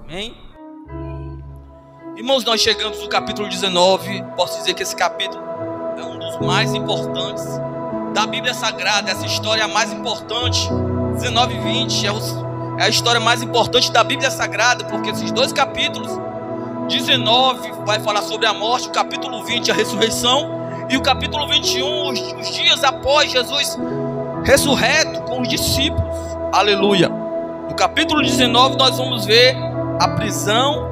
Amém? Irmãos, nós chegamos no capítulo 19. Posso dizer que esse capítulo é um dos mais importantes da Bíblia Sagrada. Essa história é a mais importante. 19 e 20 é a história mais importante da Bíblia Sagrada, porque esses dois capítulos, 19 vai falar sobre a morte, o capítulo 20 a ressurreição, e o capítulo 21 os dias após Jesus ressurreto com os discípulos. Aleluia. No capítulo 19 nós vamos ver a prisão,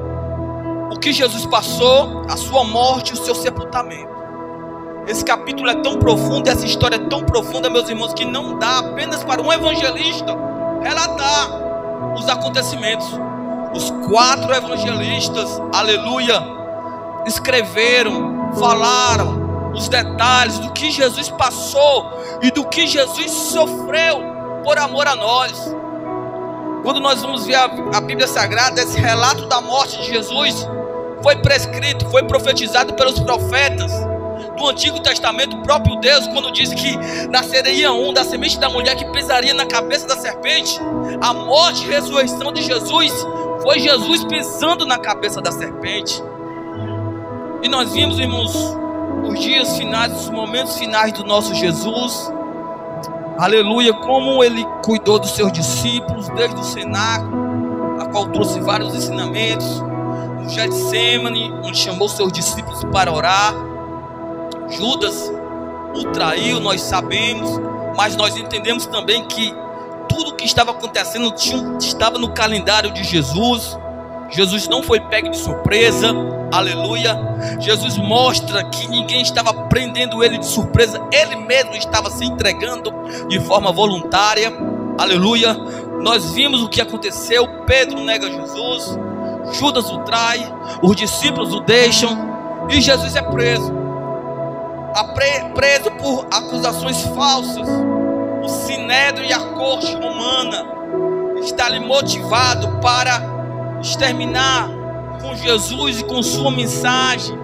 o que Jesus passou, a sua morte e o seu sepultamento. Esse capítulo é tão profundo, essa história é tão profunda, meus irmãos, que não dá apenas para um evangelista relatar os acontecimentos. Os 4 evangelistas, aleluia, escreveram, falaram os detalhes do que Jesus passou e do que Jesus sofreu por amor a nós. Quando nós vamos ver a Bíblia Sagrada, esse relato da morte de Jesus foi prescrito, foi profetizado pelos profetas do Antigo Testamento. O próprio Deus, quando diz que nasceria um da semente da mulher que pisaria na cabeça da serpente, a morte e ressurreição de Jesus foi Jesus pisando na cabeça da serpente. E nós vimos, irmãos, os dias finais, os momentos finais do nosso Jesus, aleluia, como ele cuidou dos seus discípulos desde o cenáculo, a qual trouxe vários ensinamentos. No Getsemane, onde chamou seus discípulos para orar. Judas o traiu, nós sabemos, mas nós entendemos também que tudo o que estava acontecendo estava no calendário de Jesus. Jesus não foi pego de surpresa, aleluia. Jesus mostra que ninguém estava prendendo ele de surpresa, ele mesmo estava se entregando de forma voluntária, aleluia. Nós vimos o que aconteceu: Pedro nega Jesus, Judas o trai, os discípulos o deixam e Jesus é preso. Preso por acusações falsas. O Sinédrio e a corte romana está ali motivado para exterminar com Jesus e com sua mensagem.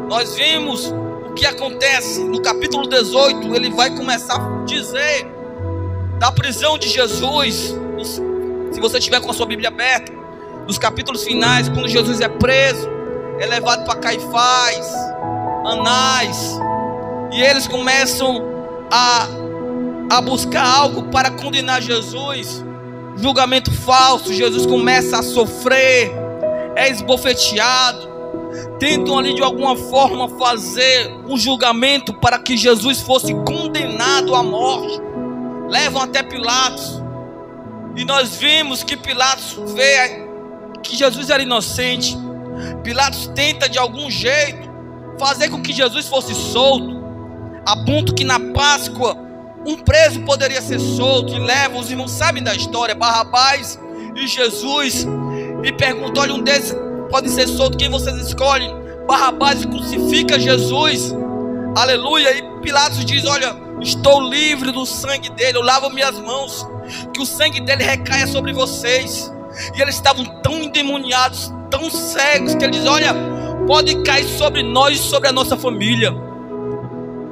Nós vimos o que acontece no capítulo 18. Ele vai começar a dizer da prisão de Jesus. Se você tiver com a sua Bíblia aberta, nos capítulos finais, quando Jesus é preso, é levado para Caifás, Anás, e eles começam a buscar algo para condenar Jesus. Julgamento falso. Jesus começa a sofrer, é esbofeteado, tentam ali de alguma forma fazer um julgamento para que Jesus fosse condenado à morte. Levam até Pilatos, e nós vimos que Pilatos vê que Jesus era inocente. Pilatos tenta de algum jeito fazer com que Jesus fosse solto, a ponto que na Páscoa um preso poderia ser solto, e leva, os irmãos sabem da história, Barrabás e Jesus, e pergunta: olha, um desses pode ser solto, quem vocês escolhem? Barrabás crucifica Jesus, aleluia. E Pilatos diz: olha, estou livre do sangue dele, eu lavo minhas mãos, que o sangue dele recaia sobre vocês. E eles estavam tão endemoniados, tão cegos, que ele diz: olha, pode cair sobre nós e sobre a nossa família.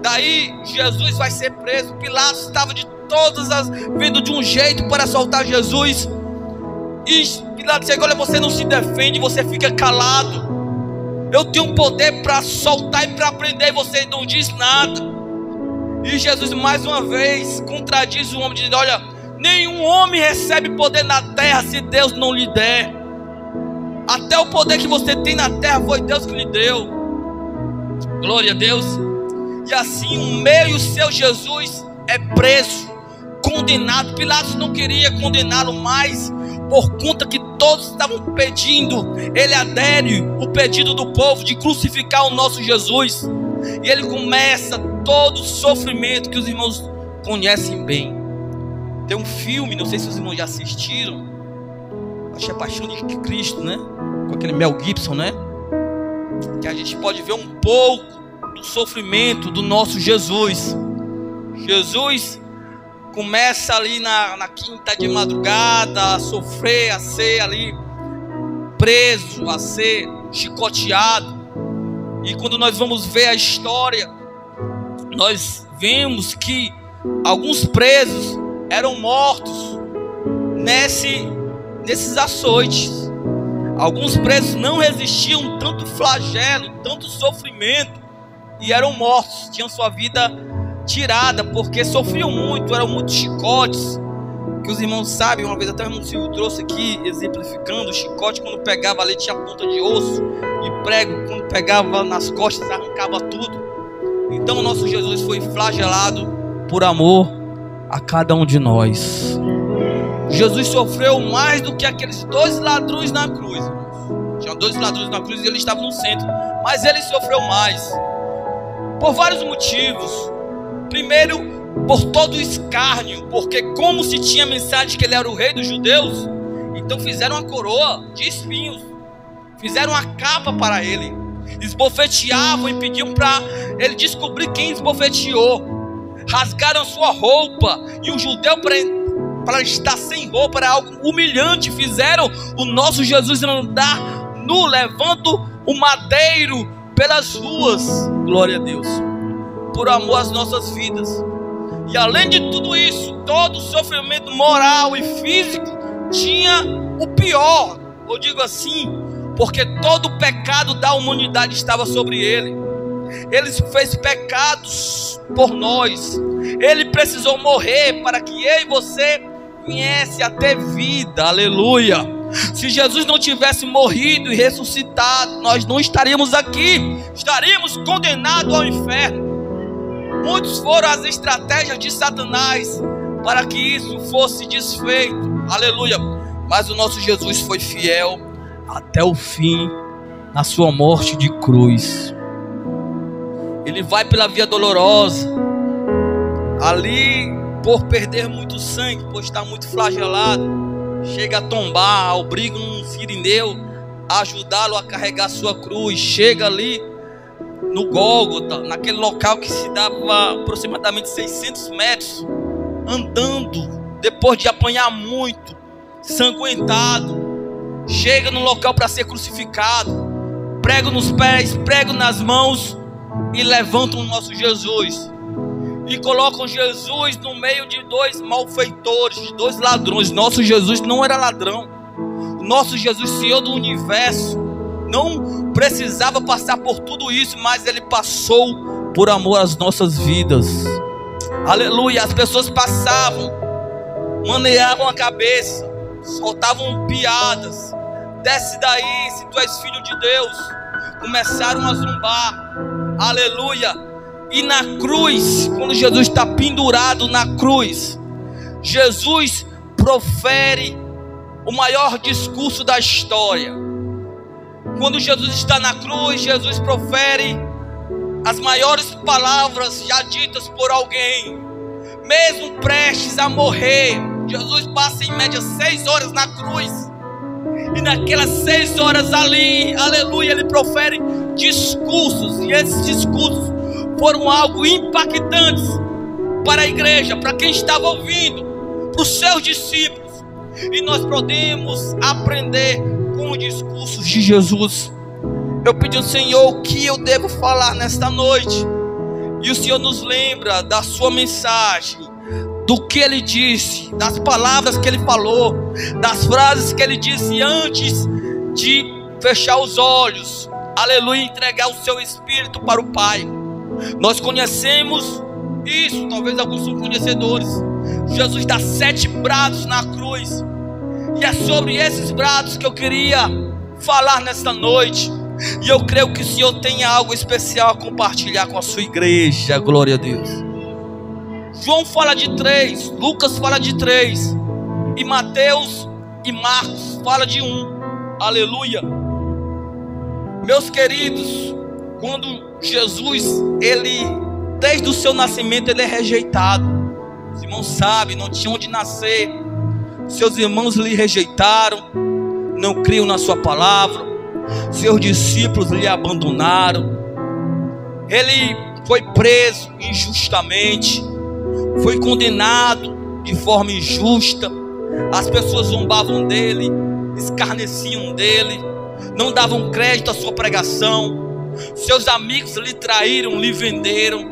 Daí Jesus vai ser preso. Pilatos estava de todas as vendo de um jeito para soltar Jesus, e Pilatos chega: olha, você não se defende, você fica calado. Eu tenho poder para soltar e para prender, e você não diz nada. E Jesus mais uma vez contradiz o homem, dizendo: olha, nenhum homem recebe poder na terra se Deus não lhe der. Até o poder que você tem na terra foi Deus que lhe deu. Glória a Deus. E assim o meu e o seu Jesus é preso, condenado. Pilatos não queria condená-lo mais, por conta que todos estavam pedindo. Ele adere o pedido do povo de crucificar o nosso Jesus. E ele começa todo o sofrimento que os irmãos conhecem bem. Tem um filme, não sei se os irmãos já assistiram, acho que é Paixão de Cristo, né? Com aquele Mel Gibson, né? Que a gente pode ver um pouco do sofrimento do nosso Jesus. Jesus começa ali na quinta de madrugada a sofrer, a ser ali preso, a ser chicoteado. E quando nós vamos ver a história, nós vemos que alguns presos eram mortos nesses açoites. Alguns presos não resistiam tanto flagelo, tanto sofrimento, e eram mortos, tinham sua vida tirada, porque sofriam muito, eram muitos chicotes, que os irmãos sabem. Uma vez até o irmão Silvio trouxe aqui, exemplificando, o chicote quando pegava ali tinha ponta de osso, e prego quando pegava nas costas arrancava tudo. Então o nosso Jesus foi flagelado por amor a cada um de nós. Jesus sofreu mais do que aqueles 2 ladrões na cruz. Tinha 2 ladrões na cruz e ele estava no centro, mas ele sofreu mais, por vários motivos. Primeiro, por todo o escárnio, porque como se tinha mensagem que ele era o rei dos judeus, então fizeram uma coroa de espinhos, fizeram uma capa para ele, esbofeteavam e pediam para ele descobrir quem esbofeteou, rasgaram sua roupa, e o judeu para estar sem roupa era algo humilhante. Fizeram o nosso Jesus andar nu, levando o madeiro pelas ruas, glória a Deus, por amor às nossas vidas. E além de tudo isso, todo o sofrimento moral e físico, tinha o pior, eu digo assim, porque todo o pecado da humanidade estava sobre ele. Ele fez pecados por nós, ele precisou morrer para que eu e você viesse a ter vida, aleluia. Se Jesus não tivesse morrido e ressuscitado, nós não estaríamos aqui, estaríamos condenados ao inferno. Muitos foram as estratégias de Satanás para que isso fosse desfeito, aleluia. Mas o nosso Jesus foi fiel até o fim, na sua morte de cruz. Ele vai pela via dolorosa, ali por perder muito sangue, por estar muito flagelado, chega a tombar, obriga um sirineu a ajudá-lo a carregar sua cruz. Chega ali no Gólgota, naquele local que se dava aproximadamente 600 metros, andando, depois de apanhar muito, sanguentado, chega no local para ser crucificado, prego nos pés, prego nas mãos, e levantam o nosso Jesus, e colocam Jesus no meio de 2 malfeitores, de 2 ladrões. Nosso Jesus não era ladrão, o nosso Jesus, Senhor do universo, não precisava passar por tudo isso, mas ele passou por amor às nossas vidas, aleluia. As pessoas passavam, maneavam a cabeça, soltavam piadas, desce daí se tu és filho de Deus, começaram a zombar, aleluia. E na cruz, quando Jesus está pendurado na cruz, Jesus profere o maior discurso da história. Quando Jesus está na cruz, Jesus profere as maiores palavras já ditas por alguém. Mesmo prestes a morrer, Jesus passa em média 6 horas na cruz. E naquelas 6 horas ali, aleluia, ele profere discursos. E esses discursos foram algo impactantes para a igreja, para quem estava ouvindo, para os seus discípulos. E nós podemos aprender com os discursos de Jesus. Eu pedi ao Senhor o que eu devo falar nesta noite, e o Senhor nos lembra da sua mensagem, do que ele disse, das palavras que ele falou, das frases que ele disse antes de fechar os olhos, aleluia, entregar o seu espírito para o Pai. Nós conhecemos isso, talvez alguns são conhecedores. Jesus dá 7 brados na cruz, e é sobre esses brados que eu queria falar nesta noite. E eu creio que o Senhor tem algo especial a compartilhar com a sua igreja, glória a Deus. João fala de 3, Lucas fala de 3, e Mateus e Marcos fala de 1, aleluia. Meus queridos, quando Jesus, ele, desde o seu nascimento, ele é rejeitado. Os irmãos sabem, não tinha onde nascer, seus irmãos lhe rejeitaram, não criam na sua palavra, seus discípulos lhe abandonaram. Ele foi preso injustamente, foi condenado de forma injusta. As pessoas zombavam dele, escarneciam dele, não davam crédito à sua pregação. Seus amigos lhe traíram, lhe venderam.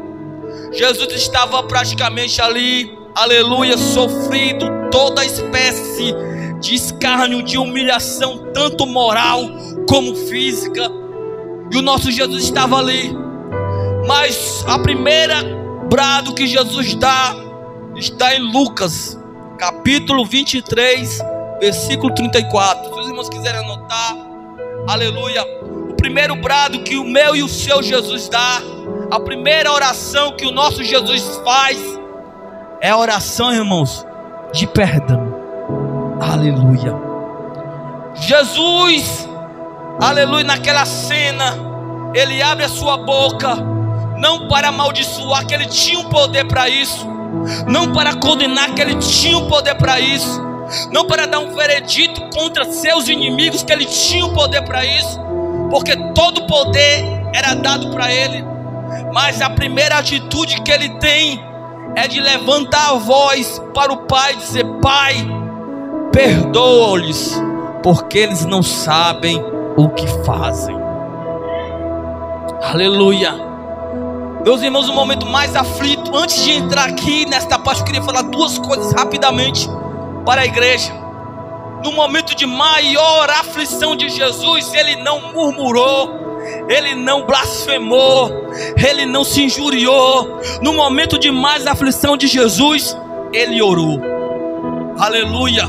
Jesus estava praticamente ali, aleluia, sofrido toda espécie de escárnio, de humilhação, tanto moral como física. E o nosso Jesus estava ali. Mas a primeira brado que Jesus dá está em Lucas, capítulo 23, versículo 34. Se os irmãos quiserem anotar, aleluia. O primeiro brado que o meu e o seu Jesus dá, a primeira oração que o nosso Jesus faz, é a oração, irmãos, de perdão. Aleluia. Jesus, aleluia, naquela cena, ele abre a sua boca, não para amaldiçoar, que ele tinha um poder para isso, não para condenar, que ele tinha um poder para isso, não para dar um veredito contra seus inimigos, que ele tinha o poder para isso, porque todo poder era dado para ele. Mas a primeira atitude que ele tem é de levantar a voz para o Pai e dizer: Pai, perdoa-lhes, porque eles não sabem o que fazem. Aleluia. Meus irmãos, no momento mais aflito, antes de entrar aqui nesta parte, eu queria falar duas coisas rapidamente para a igreja. No momento de maior aflição de Jesus, ele não murmurou, ele não blasfemou, ele não se injuriou. No momento de mais aflição de Jesus, ele orou. Aleluia.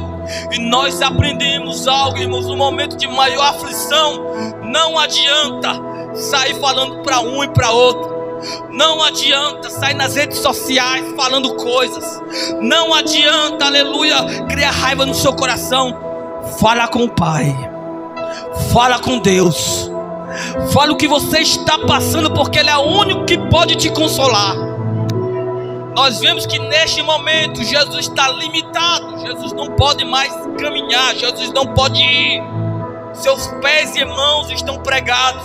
E nós aprendemos algo, irmãos. No momento de maior aflição, não adianta sair falando para um e para outro. Não adianta sair nas redes sociais falando coisas. Não adianta, aleluia, criar raiva no seu coração. Fala com o Pai, fala com Deus, fala o que você está passando, porque Ele é o único que pode te consolar. Nós vemos que neste momento Jesus está limitado. Jesus não pode mais caminhar, Jesus não pode ir. Seus pés e mãos estão pregados.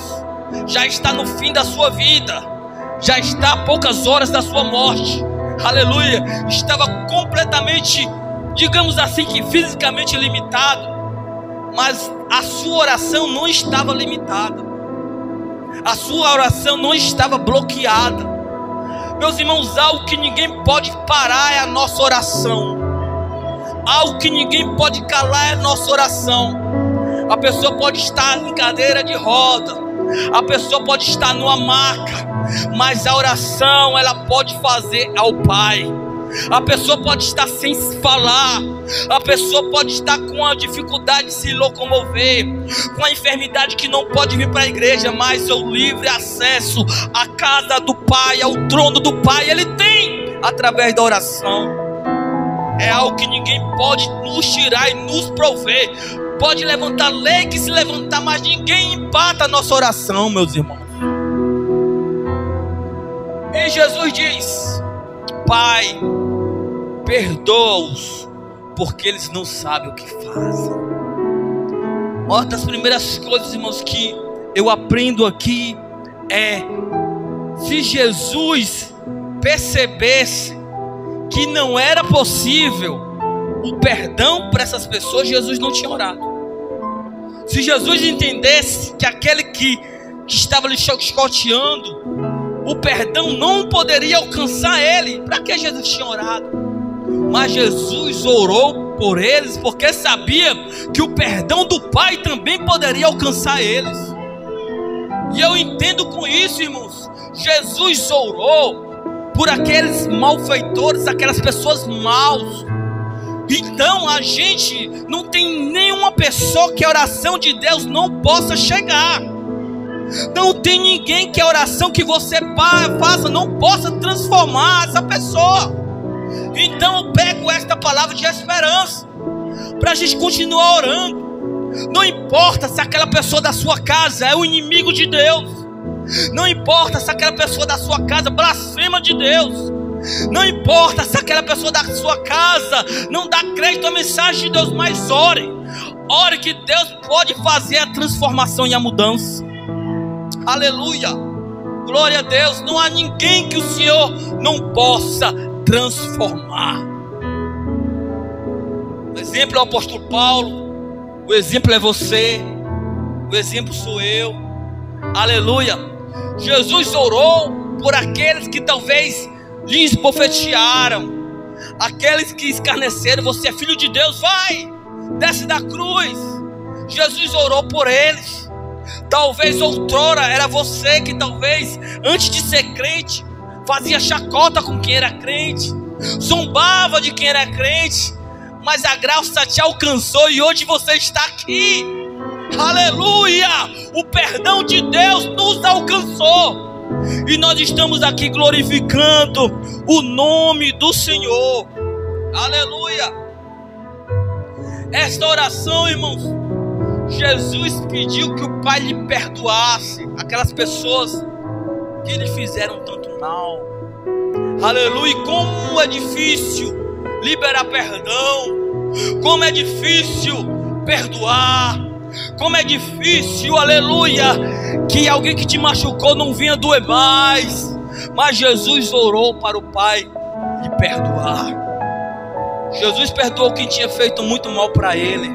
Já está no fim da sua vida, já está a poucas horas da sua morte. Aleluia. Estava completamente, digamos assim, que fisicamente limitado, mas a sua oração não estava limitada, a sua oração não estava bloqueada. Meus irmãos, algo que ninguém pode parar é a nossa oração. Algo que ninguém pode calar é a nossa oração. A pessoa pode estar em cadeira de roda, a pessoa pode estar numa maca, mas a oração ela pode fazer ao Pai. A pessoa pode estar sem falar, a pessoa pode estar com a dificuldade de se locomover, com a enfermidade que não pode vir para a igreja, mas o livre acesso à casa do Pai, ao trono do Pai, ele tem através da oração. É algo que ninguém pode nos tirar e nos prover. Pode levantar lei que se levantar, mas ninguém empata a nossa oração, meus irmãos. E Jesus diz: Pai, perdoa-os, porque eles não sabem o que fazem. Uma das primeiras coisas, irmãos, que eu aprendo aqui é: se Jesus percebesse que não era possível o perdão para essas pessoas, Jesus não tinha orado. Se Jesus entendesse que aquele que estava lhe chicoteando, o perdão não poderia alcançar ele, para que Jesus tinha orado? Mas Jesus orou por eles, porque sabia que o perdão do Pai também poderia alcançar eles. E eu entendo com isso, irmãos. Jesus orou por aqueles malfeitores, aquelas pessoas maus. Então a gente não tem nenhuma pessoa que a oração de Deus não possa chegar. Não tem ninguém que a oração que você faça não possa transformar essa pessoa. Então eu pego esta palavra de esperança para a gente continuar orando. Não importa se aquela pessoa da sua casa é o inimigo de Deus. Não importa se aquela pessoa da sua casa blasfema de Deus. Não importa se aquela pessoa da sua casa não dá crédito à mensagem de Deus. Mas ore. Ore que Deus pode fazer a transformação e a mudança. Aleluia. Glória a Deus. Não há ninguém que o Senhor não possa transformar. O exemplo é o apóstolo Paulo. O exemplo é você. O exemplo sou eu. Aleluia. Jesus orou por aqueles que talvez lhe esbofetearam, aqueles que escarneceram. Você é filho de Deus, vai. desce da cruz. Jesus orou por eles. Talvez outrora era você que talvez antes de ser crente fazia chacota com quem era crente, zombava de quem era crente, mas a graça te alcançou e hoje você está aqui. Aleluia! O perdão de Deus nos alcançou e nós estamos aqui glorificando o nome do Senhor. Aleluia! Esta oração, irmãos, Jesus pediu que o Pai lhe perdoasse aquelas pessoas que lhe fizeram tanto mal. Aleluia! E como é difícil liberar perdão, como é difícil perdoar, como é difícil, aleluia, que alguém que te machucou não vinha doer mais, mas Jesus orou para o Pai lhe perdoar. Jesus perdoou quem tinha feito muito mal para ele.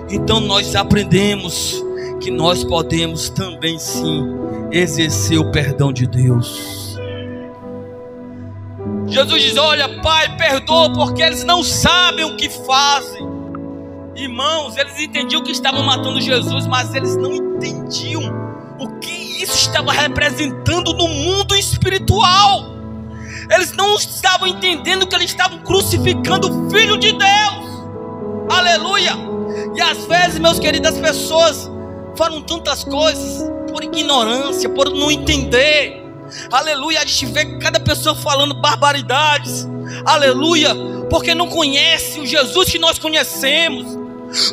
Então nós aprendemos que nós podemos também sim exercer o perdão de Deus. Jesus diz: olha, Pai, perdoa porque eles não sabem o que fazem. Irmãos, eles entendiam que estavam matando Jesus, mas eles não entendiam o que isso estava representando no mundo espiritual. Eles não estavam entendendo que eles estavam crucificando o Filho de Deus. Aleluia! E às vezes, meus queridos, as pessoas falam tantas coisas por ignorância, por não entender. Aleluia! A gente vê cada pessoa falando barbaridades. Aleluia! Porque não conhece o Jesus que nós conhecemos,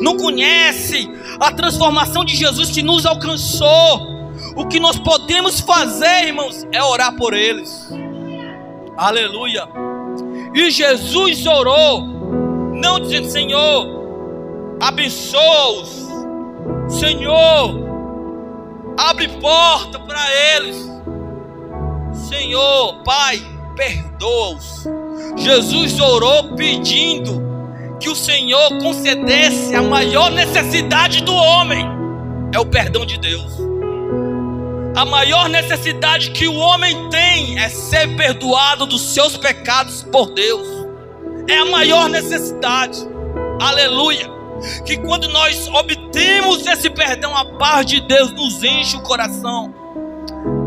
não conhece a transformação de Jesus que nos alcançou. O que nós podemos fazer, irmãos, é orar por eles. Aleluia! E Jesus orou, não dizendo: Senhor, abençoa-os, Senhor, abre porta para eles, Senhor, Pai, perdoa-os. Jesus orou pedindo que o Senhor concedesse a maior necessidade do homem, é o perdão de Deus. A maior necessidade que o homem tem é ser perdoado dos seus pecados por Deus. É a maior necessidade. Aleluia! Que quando nós obtemos esse perdão, a paz de Deus nos enche o coração.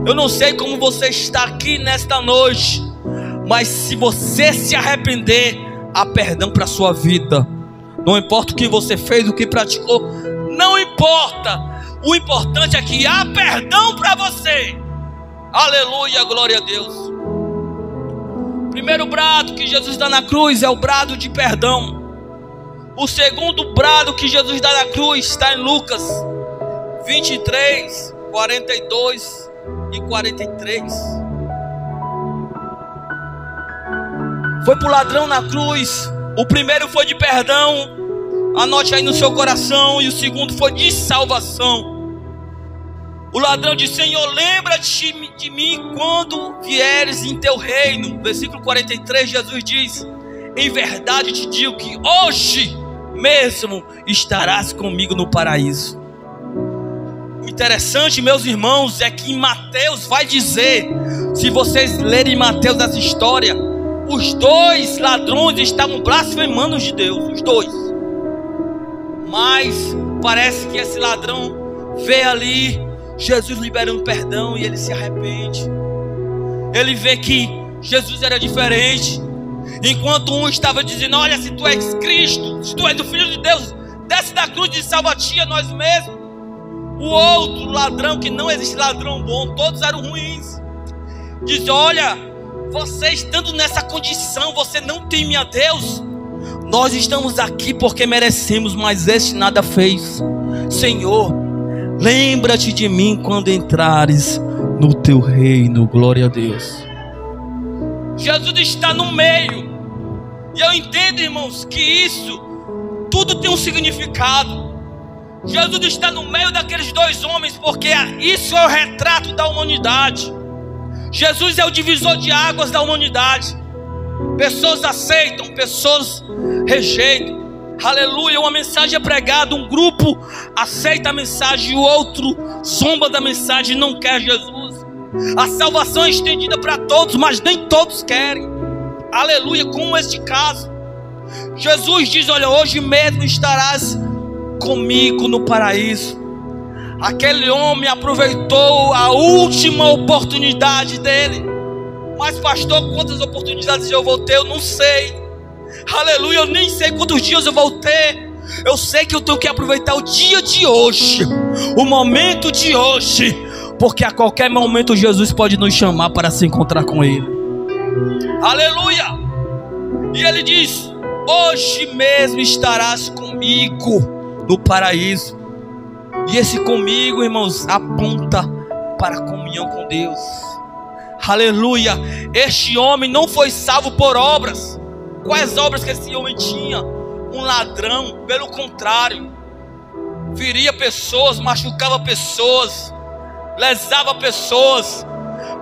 Eu não sei como você está aqui nesta noite, mas se você se arrepender, há perdão para a sua vida. Não importa o que você fez, o que praticou, não importa. O importante é que há perdão para você. Aleluia, glória a Deus. O primeiro brado que Jesus dá na cruz é o brado de perdão. O segundo brado que Jesus dá na cruz está em Lucas 23, 42 e 43. Foi para o ladrão na cruz. O primeiro foi de perdão, anote aí no seu coração. E o segundo foi de salvação. O ladrão disse: Senhor, lembra-te de mim quando vieres em teu reino. Versículo 43, Jesus diz: em verdade te digo que hoje mesmo estarás comigo no paraíso. O interessante, meus irmãos, é que em Mateus vai dizer, se vocês lerem em Mateus essa história, os dois ladrões estavam blasfemando de Deus, os dois. Mas parece que esse ladrão vê ali Jesus liberando perdão e ele se arrepende. Ele vê que Jesus era diferente. Enquanto um estava dizendo: olha, se tu és Cristo, se tu és o Filho de Deus, desce da cruz e salva-te a nós mesmos. O outro ladrão, que não existe ladrão bom, todos eram ruins, diz: olha, você estando nessa condição, você não teme a Deus. Nós estamos aqui porque merecemos, mas este nada fez. Senhor, lembra-te de mim quando entrares no teu reino. Glória a Deus. Jesus está no meio. E eu entendo, irmãos, que isso tudo tem um significado. Jesus está no meio daqueles dois homens, porque isso é o retrato da humanidade. Jesus é o divisor de águas da humanidade. Pessoas aceitam, pessoas rejeitam. Aleluia, uma mensagem é pregada, um grupo aceita a mensagem, o outro zomba da mensagem e não quer Jesus. A salvação é estendida para todos, mas nem todos querem. Aleluia, como este caso. Jesus diz: olha, hoje mesmo estarás comigo no paraíso. Aquele homem aproveitou a última oportunidade dele. Mas pastor, quantas oportunidades eu vou ter? Eu não sei. Aleluia, eu nem sei quantos dias eu vou ter. Eu sei que eu tenho que aproveitar o dia de hoje, o momento de hoje, porque a qualquer momento Jesus pode nos chamar para se encontrar com Ele. Aleluia. E Ele diz: hoje mesmo estarás comigo no paraíso. E esse comigo, irmãos, aponta para a comunhão com Deus. Aleluia. Este homem não foi salvo por obras. Quais obras que esse homem tinha? Um ladrão. Pelo contrário, feria pessoas, machucava pessoas, lesava pessoas.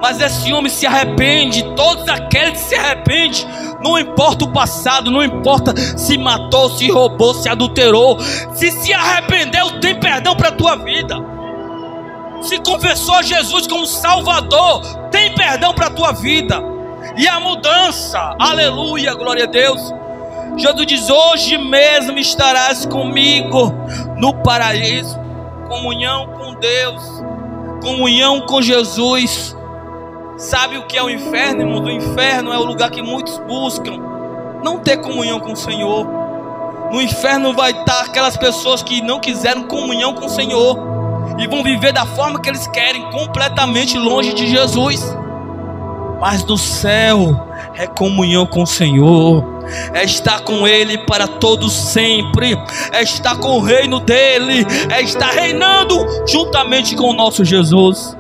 Mas esse homem se arrepende. Todos aqueles que se arrependem, não importa o passado, não importa se matou, se roubou, se adulterou, se arrependeu, tem perdão para a tua vida. Se confessou Jesus como Salvador, tem perdão para a tua vida. E a mudança, aleluia, glória a Deus. Jesus diz: hoje mesmo estarás comigo no paraíso. Comunhão com Deus, comunhão com Jesus. Sabe o que é o inferno, irmão? O inferno é o lugar que muitos buscam não ter comunhão com o Senhor. No inferno vai estar aquelas pessoas que não quiseram comunhão com o Senhor e vão viver da forma que eles querem, completamente longe de Jesus. Mas no céu é comunhão com o Senhor, é estar com Ele para todo sempre, é estar com o reino dEle, é estar reinando juntamente com o nosso Jesus.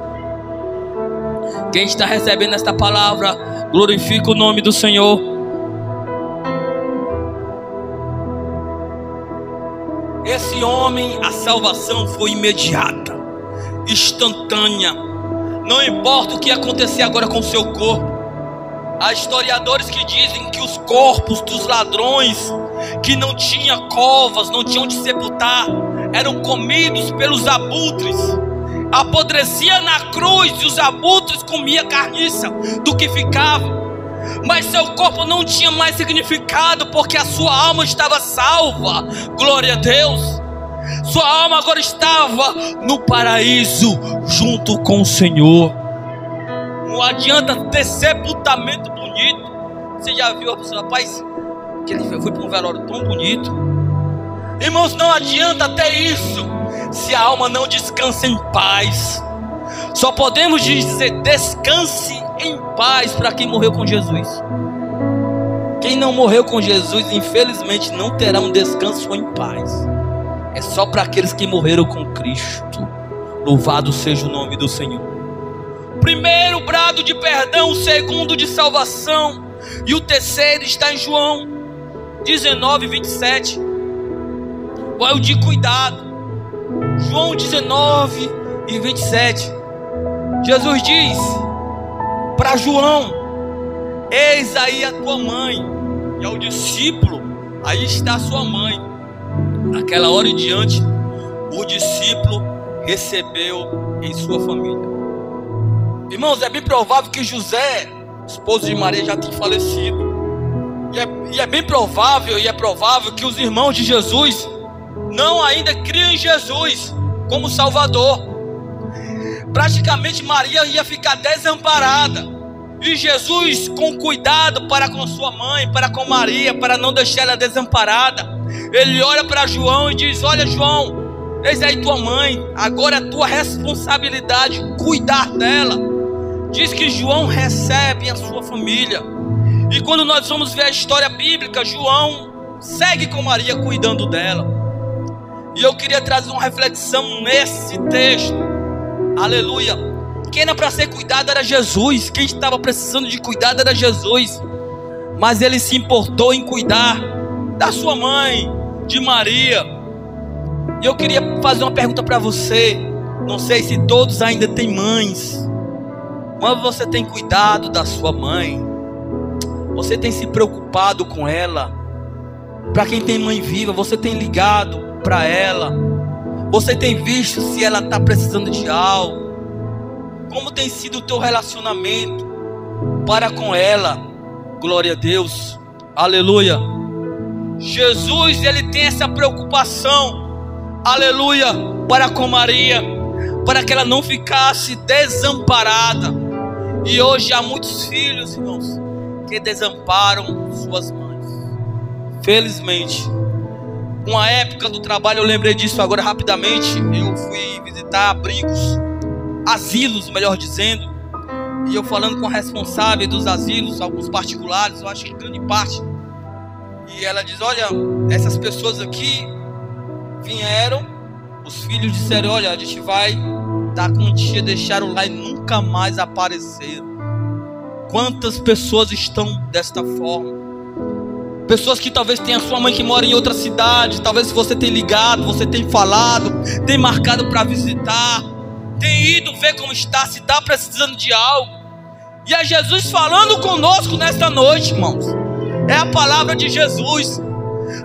Quem está recebendo esta palavra, glorifica o nome do Senhor. Esse homem, a salvação foi imediata, instantânea. Não importa o que acontecer agora com o seu corpo. Há historiadores que dizem que os corpos dos ladrões, que não tinham covas, não tinham onde sepultar, eram comidos pelos abutres. Apodrecia na cruz e os abutres comiam carniça do que ficava. Mas seu corpo não tinha mais significado, porque a sua alma estava salva. Glória a Deus. Sua alma agora estava no paraíso junto com o Senhor. Não adianta ter sepultamento bonito. Você já viu a pessoa, rapaz, que ele foi para um velório tão bonito. Irmãos, não adianta ter isso se a alma não descansa em paz. Só podemos dizer: descanse em paz para quem morreu com Jesus. Quem não morreu com Jesus, infelizmente, não terá um descanso em paz. É só para aqueles que morreram com Cristo. Louvado seja o nome do Senhor. Primeiro, brado de perdão. O segundo, de salvação. E o terceiro está em João 19, 27. Qual é o de cuidado? João 19 e 27. Jesus diz para João: eis aí a tua mãe. E ao discípulo: aí está a sua mãe. Naquela hora em diante, o discípulo recebeu em sua família. Irmãos, é bem provável que José, esposo de Maria, já tenha falecido. E é bem provável, e é provável que os irmãos de Jesus não ainda criam em Jesus como Salvador. Praticamente Maria ia ficar desamparada, e Jesus, com cuidado para com sua mãe, para com Maria, para não deixar ela desamparada, ele olha para João e diz: olha, João, eis aí tua mãe, agora é tua responsabilidade cuidar dela. Diz que João recebe a sua família. E quando nós vamos ver a história bíblica, João segue com Maria cuidando dela. E eu queria trazer uma reflexão nesse texto. Aleluia. Quem era para ser cuidado era Jesus. Quem estava precisando de cuidado era Jesus. Mas ele se importou em cuidar da sua mãe, de Maria. E eu queria fazer uma pergunta para você. Não sei se todos ainda têm mães, mas você tem cuidado da sua mãe? Você tem se preocupado com ela? Para quem tem mãe viva, você tem ligado para ela? Você tem visto se ela está precisando de algo? Como tem sido o teu relacionamento para com ela? Glória a Deus, aleluia. Jesus, ele tem essa preocupação, aleluia, para com Maria, para que ela não ficasse desamparada. E hoje há muitos filhos, irmãos, que desamparam suas mães. Felizmente, uma época do trabalho, eu lembrei disso agora rapidamente. Eu fui visitar abrigos, asilos, melhor dizendo, e eu falando com a responsável dos asilos, alguns particulares, eu acho que grande parte. E ela diz: olha, essas pessoas aqui vieram, os filhos disseram: olha, a gente vai dar quantia, deixaram lá e nunca mais apareceram. Quantas pessoas estão desta forma? Pessoas que talvez tenham sua mãe que mora em outra cidade, talvez você tenha ligado, você tenha falado, tem marcado para visitar, tem ido ver como está, se está precisando de algo. E é Jesus falando conosco nesta noite, irmãos. É a palavra de Jesus.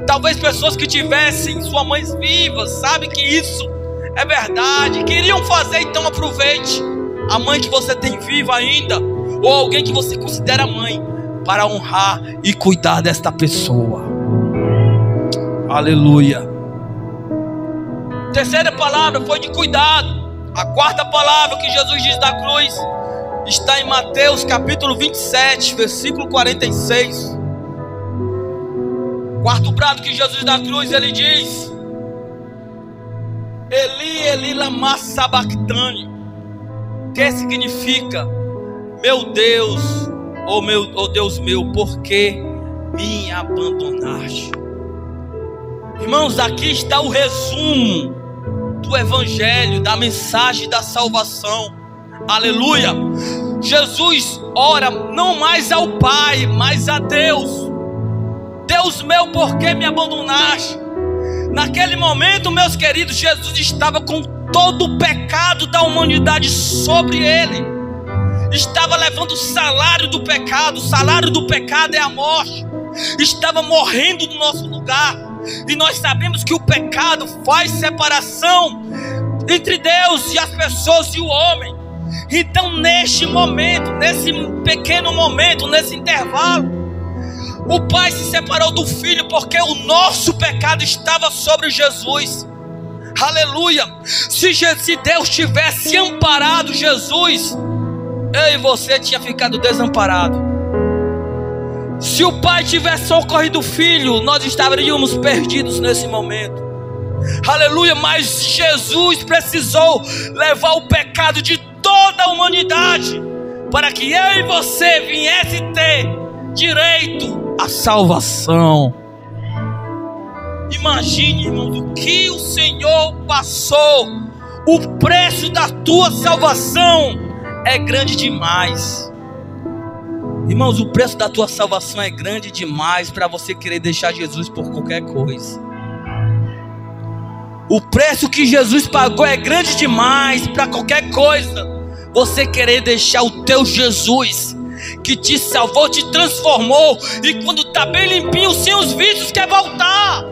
Talvez pessoas que tivessem suas mães vivas, sabem que isso é verdade, queriam fazer, então aproveite a mãe que você tem viva ainda, ou alguém que você considera mãe, para honrar e cuidar desta pessoa. Aleluia. Terceira palavra foi de cuidado. A quarta palavra que Jesus diz da cruz está em Mateus capítulo 27, versículo 46. Quarto brado que Jesus dá da cruz, ele diz: Eli, Eli, lama sabachthani, que significa: meu Deus, oh Deus meu, por que me abandonaste? Irmãos, aqui está o resumo do evangelho, da mensagem da salvação. Aleluia. Jesus ora não mais ao Pai, mas a Deus. Deus meu, por que me abandonaste? Naquele momento, meus queridos, Jesus estava com todo o pecado da humanidade sobre ele. Estava levando o salário do pecado. O salário do pecado é a morte. Estava morrendo no nosso lugar. E nós sabemos que o pecado faz separação entre Deus e as pessoas e o homem. Então, neste momento, nesse pequeno momento, nesse intervalo, o Pai se separou do Filho, porque o nosso pecado estava sobre Jesus. Aleluia. Se Deus tivesse amparado Jesus, eu e você tinha ficado desamparado. Se o Pai tivesse socorrido o Filho, nós estaríamos perdidos nesse momento. Aleluia. Mas Jesus precisou levar o pecado de toda a humanidade, para que eu e você viesse ter direito à salvação. Imagine, irmão, do que o Senhor passou. O preço da tua salvação é grande demais. Irmãos, o preço da tua salvação é grande demais para você querer deixar Jesus por qualquer coisa. O preço que Jesus pagou é grande demais para qualquer coisa você querer deixar o teu Jesus, que te salvou, te transformou, e quando está bem limpinho, sem os vícios, quer voltar.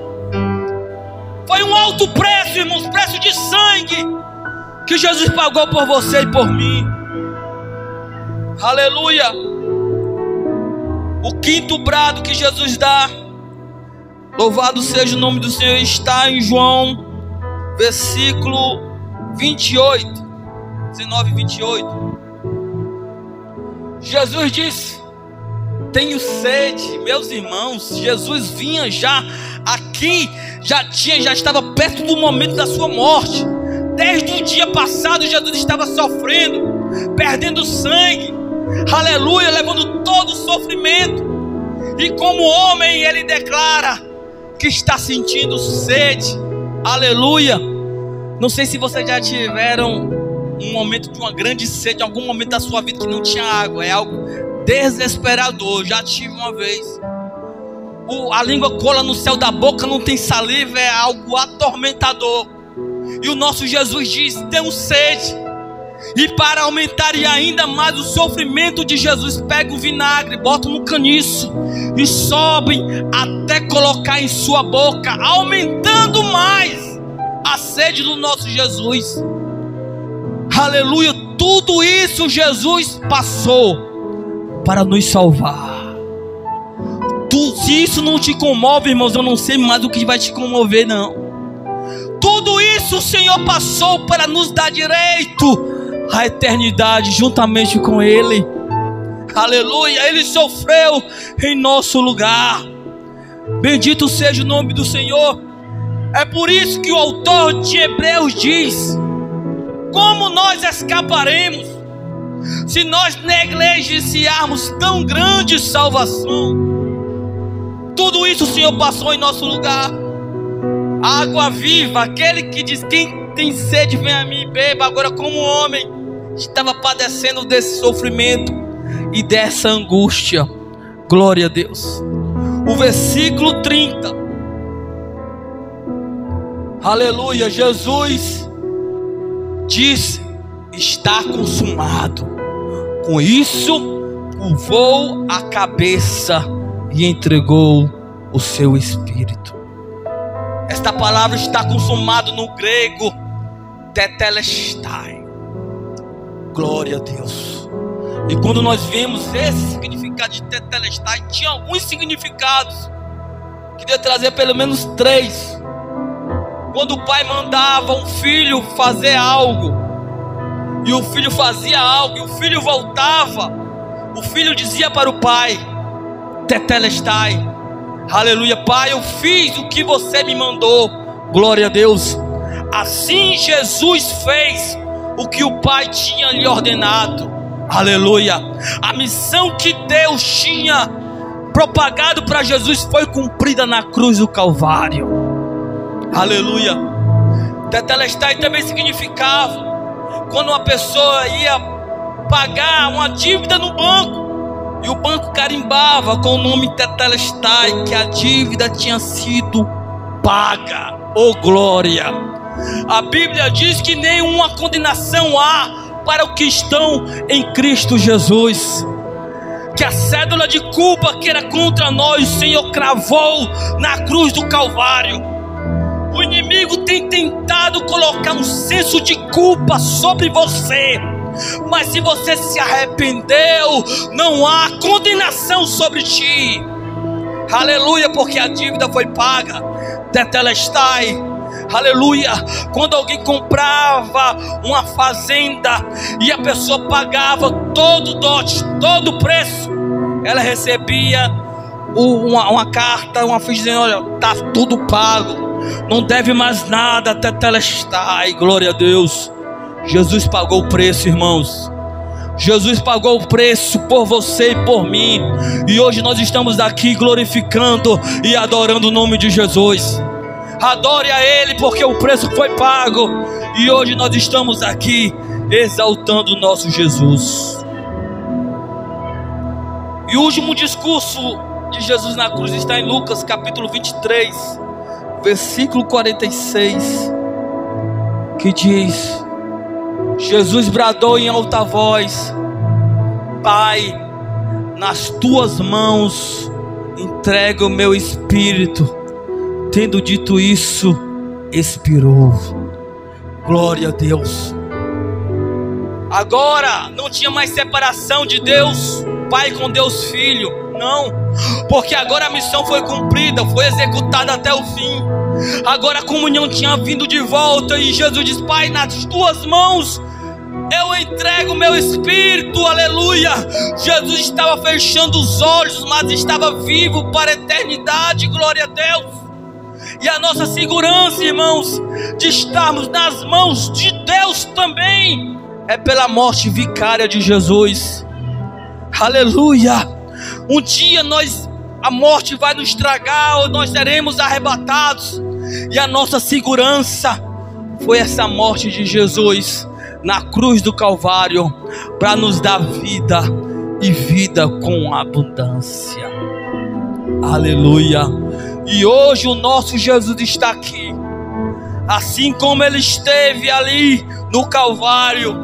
Foi um alto preço, irmãos, preço de sangue, que Jesus pagou por você e por mim. Aleluia. O quinto brado que Jesus dá, louvado seja o nome do Senhor, está em João, versículo 28, 19 e 28. Jesus disse: tenho sede. Meus irmãos, Jesus vinha já aqui, já estava perto do momento da sua morte. Desde o dia passado Jesus estava sofrendo, perdendo sangue, aleluia, levando todo o sofrimento. E como homem ele declara que está sentindo sede, aleluia. Não sei se vocês já tiveram um momento de uma grande sede, em algum momento da sua vida que não tinha água. É algo desesperador. Já tive uma vez. A língua cola no céu da boca, não tem saliva, é algo atormentador. E o nosso Jesus diz: tenho sede. E para aumentar ainda mais o sofrimento de Jesus, pega o vinagre, bota no caniço e sobe até colocar em sua boca, aumentando mais a sede do nosso Jesus. Aleluia. Tudo isso Jesus passou para nos salvar. Se isso não te comove, irmãos, eu não sei mais o que vai te comover, não. Tudo isso o Senhor passou para nos dar direito à eternidade juntamente com Ele. Aleluia, Ele sofreu em nosso lugar. Bendito seja o nome do Senhor. É por isso que o autor de Hebreus diz: como nós escaparemos se nós negligenciarmos tão grande salvação? Tudo isso o Senhor passou em nosso lugar. A água viva, aquele que diz: quem tem sede vem a mim e beba. Agora, como homem, estava padecendo desse sofrimento e dessa angústia. Glória a Deus. O versículo 30. Aleluia. Jesus disse: está consumado. Com isso, curvou a cabeça e entregou o seu espírito. Esta palavra está consumado no grego tetelestai. Glória a Deus. E quando nós vemos esse significado de tetelestai, tinha alguns significados. Queria trazer pelo menos 3. Quando o pai mandava um filho fazer algo, e o filho fazia algo, e o filho voltava, o filho dizia para o pai: tetelestai. Aleluia, pai, eu fiz o que você me mandou. Glória a Deus. Assim Jesus fez o que o pai tinha lhe ordenado. Aleluia. A missão que Deus tinha propagado para Jesus foi cumprida na cruz do Calvário. Aleluia. Tetelestai também significava quando uma pessoa ia pagar uma dívida no banco e o banco carimbava com o nome tetelestai, que a dívida tinha sido paga. Oh glória. A Bíblia diz que nenhuma condenação há para os que estão em Cristo Jesus. Que a cédula de culpa que era contra nós, o Senhor cravou na cruz do Calvário. O inimigo tem tentado colocar um senso de culpa sobre você, mas se você se arrependeu, não há condenação sobre ti. Aleluia, porque a dívida foi paga. Tetelestai. Aleluia. Quando alguém comprava uma fazenda e a pessoa pagava todo o dote, todo o preço, ela recebia uma carta, uma ficha dizendo: olha, está tudo pago, não deve mais nada. Tetelestai. Glória a Deus. Jesus pagou o preço, irmãos. Jesus pagou o preço por você e por mim. E hoje nós estamos aqui glorificando e adorando o nome de Jesus. Adore a Ele, porque o preço foi pago. E hoje nós estamos aqui exaltando o nosso Jesus. E o último discurso de Jesus na cruz está em Lucas capítulo 23, versículo 46, que diz: Jesus bradou em alta voz: Pai, nas tuas mãos entrego o meu espírito. Tendo dito isso, expirou. Glória a Deus. Agora não tinha mais separação de Deus Pai com Deus Filho. Não, porque agora a missão foi cumprida, foi executada até o fim. Agora a comunhão tinha vindo de volta. E Jesus diz: Pai, nas tuas mãos eu entrego o meu espírito. Aleluia. Jesus estava fechando os olhos, mas estava vivo para a eternidade. Glória a Deus. E a nossa segurança, irmãos, de estarmos nas mãos de Deus também é pela morte vicária de Jesus. Aleluia. Um dia a morte vai nos tragar, ou nós seremos arrebatados. E a nossa segurança foi essa morte de Jesus na cruz do Calvário, para nos dar vida e vida com abundância. Aleluia. E hoje o nosso Jesus está aqui, assim como Ele esteve ali no Calvário.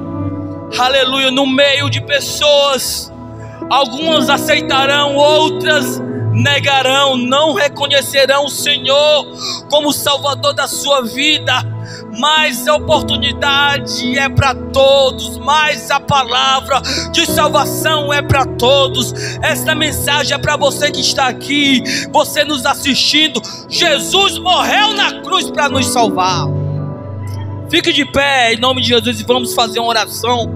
Aleluia. No meio de pessoas, algumas aceitarão, outras negarão, não reconhecerão o Senhor como Salvador da sua vida. Mas a oportunidade é para todos, mas a palavra de salvação é para todos. Esta mensagem é para você que está aqui, você nos assistindo. Jesus morreu na cruz para nos salvar. Fique de pé em nome de Jesus e vamos fazer uma oração.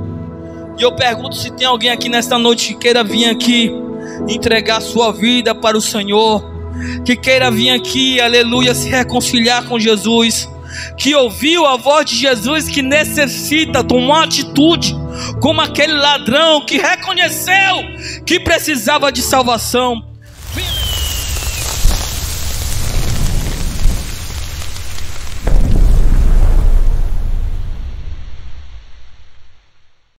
E eu pergunto se tem alguém aqui nesta noite que queira vir aqui entregar sua vida para o Senhor, que queira vir aqui, aleluia, se reconciliar com Jesus, que ouviu a voz de Jesus, que necessita tomar atitude como aquele ladrão que reconheceu que precisava de salvação.